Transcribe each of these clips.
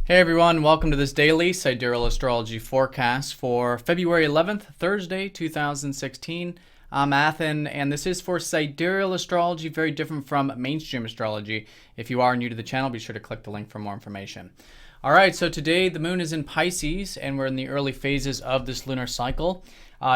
Hey everyone, welcome to this daily Sidereal Astrology forecast for February 11th, Thursday, 2016. I'm Athen, and this is for Sidereal Astrology, very different from mainstream astrology. If you are new to the channel, be sure to click the link for more information. All right, so today the moon is in Pisces, and we're in the early phases of this lunar cycle.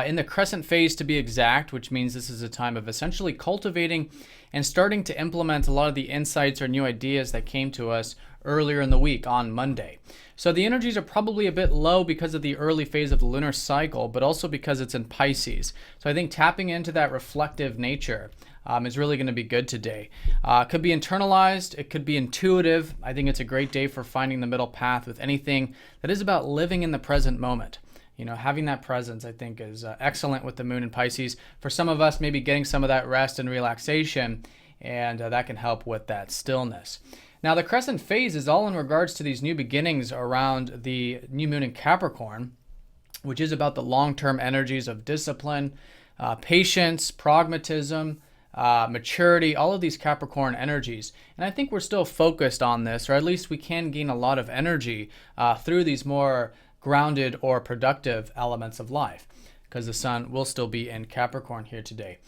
In the crescent phase to be exact, which means this is a time of essentially cultivating and starting to implement a lot of the insights or new ideas that came to us earlier in the week on Monday. So the energies are probably a bit low because of the early phase of the lunar cycle, but also because it's in Pisces. So I think tapping into that reflective nature is really going to be good today. It could be internalized, it could be intuitive. I think it's a great day for finding the middle path with anything that is about living in the present moment. You know, having that presence, I think, is excellent with the moon in Pisces. For some of us, maybe getting some of that rest and relaxation, and that can help with that stillness. Now, the crescent phase is all in regards to these new beginnings around the new moon in Capricorn, which is about the long-term energies of discipline, patience, pragmatism, maturity, all of these Capricorn energies. And I think we're still focused on this, or at least we can gain a lot of energy through these more grounded or productive elements of life, because the sun will still be in Capricorn here today.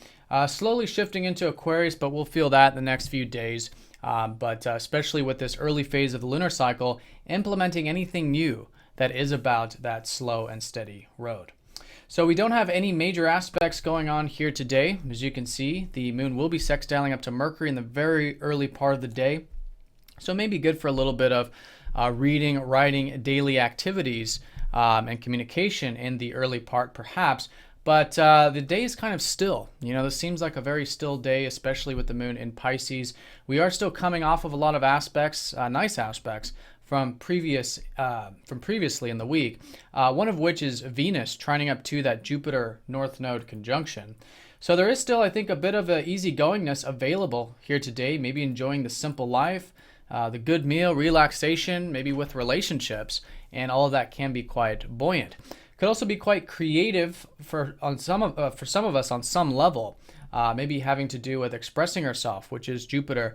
Slowly shifting into Aquarius, but we'll feel that in the next few days. But especially with this early phase of the lunar cycle, implementing anything new that is about that slow and steady road. So we don't have any major aspects going on here today. As you can see, the moon will be sextiling up to Mercury in the very early part of the day. So it may be good for a little bit of reading, writing, daily activities, and communication in the early part perhaps. But the day is kind of still. You know, this seems like a very still day, especially with the moon in Pisces. We are still coming off of a lot of aspects, nice aspects, from previously in the week. One of which is Venus trining up to that Jupiter North Node conjunction. So there is still, I think, a bit of an easygoingness available here today. Maybe enjoying the simple life, the good meal, relaxation, maybe with relationships, and all of that can be quite buoyant. Could also be quite creative for some of us on some level, maybe having to do with expressing ourselves, which is Jupiter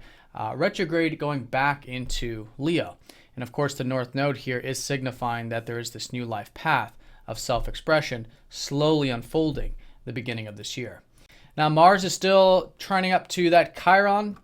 retrograde going back into Leo. And of course, the North Node here is signifying that there is this new life path of self-expression slowly unfolding the beginning of this year. Now, Mars is still trining up to that Chiron.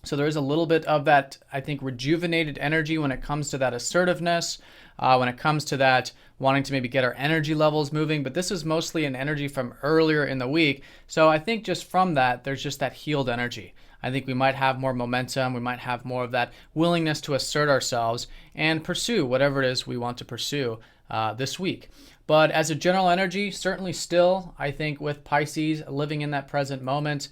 So there is a little bit of that, I think, rejuvenated energy when it comes to that assertiveness, when it comes to that wanting to maybe get our energy levels moving. But this is mostly an energy from earlier in the week. So I think just from that, there's just that healed energy. I think we might have more momentum. We might have more of that willingness to assert ourselves and pursue whatever it is we want to pursue this week. But as a general energy, certainly still, I think with Pisces, living in that present moment,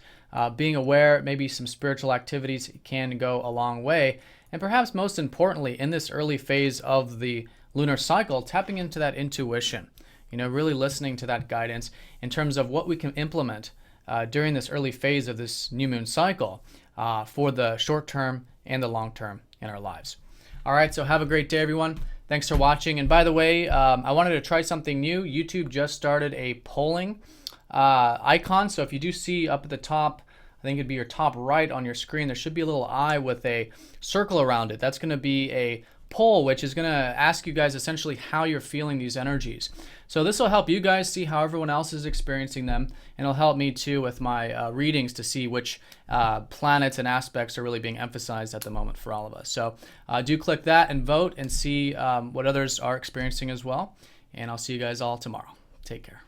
being aware, maybe some spiritual activities can go a long way. And perhaps most importantly, in this early phase of the lunar cycle, tapping into that intuition, you know, really listening to that guidance in terms of what we can implement during this early phase of this new moon cycle for the short term and the long term in our lives. All right, so have a great day, everyone. Thanks for watching. And by the way, I wanted to try something new. YouTube just started a polling icon. So if you do see up at the top, I think it'd be your top right on your screen, there should be a little eye with a circle around it. That's going to be a poll, which is going to ask you guys essentially how you're feeling these energies. So this will help you guys see how everyone else is experiencing them, and it'll help me too with my readings to see which planets and aspects are really being emphasized at the moment for all of us. So do click that and vote and see what others are experiencing as well. And I'll see you guys all tomorrow. Take care.